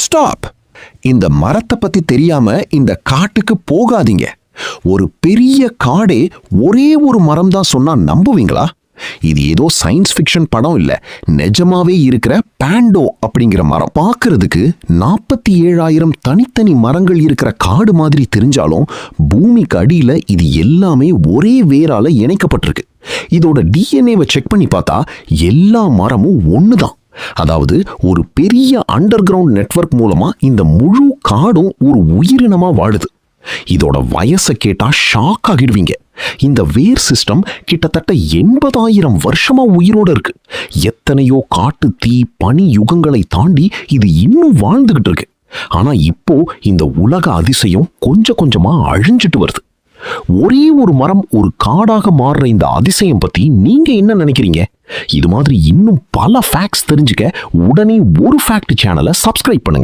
Stop. இந்த மரத்தை பத்தி தெரியாம இந்த காட்டுக்கு போகாதீங்க. ஒரு பெரிய காடே ஒரே ஒரு மரம் தான் சொன்னா நம்புவீங்களா? இது ஏதோ சயின்ஸ் ஃபிக்ஷன் படம் இல்ல, நிஜமாவே இருக்கிற பாண்டோ அப்படிங்கிற மரம். பார்க்கிறதுக்கு 47,000 தனித்தனி மரங்கள் இருக்கிற காடு மாதிரி தெரிஞ்சாலும் பூமிக்கு அடியில இது எல்லாமே ஒரே வேரால இணைக்கப்பட்டிருக்கு. இதோட டிஎன்ஏவை செக் பண்ணி பார்த்தா எல்லா மரமும் ஒண்ணுதான். அதாவது ஒரு பெரிய அண்டர் கிரவுண்ட் நெட்வொர்க் மூலமா இந்த முழு காடும் ஒரு உயிரினமா வாழுது. இதோட வயசை கேட்டா ஷாக் ஆகிடுவீங்க. இந்த வேர் சிஸ்டம் கிட்டத்தட்ட 80,000 வருஷமா உயிரோட இருக்கு. எத்தனையோ காட்டு தீ பனி யுகங்களை தாண்டி இது இன்னும் வாழ்ந்துகிட்டு இருக்கு. ஆனா இப்போ இந்த உலக அதிசயம் கொஞ்சம் கொஞ்சமா அழிஞ்சிட்டு வருது. ஒரே ஒரு மரம் ஒரு காடாக மாறுற இந்த அதிசயம் பத்தி நீங்க என்ன நினைக்கிறீங்க? இது மாதிரி இன்னும் பல ஃபேக்ட்ஸ் தெரிஞ்சுக்க உடனே ஒரு ஃபேக்ட் சேனலை சப்ஸ்கிரைப் பண்ணுங்க.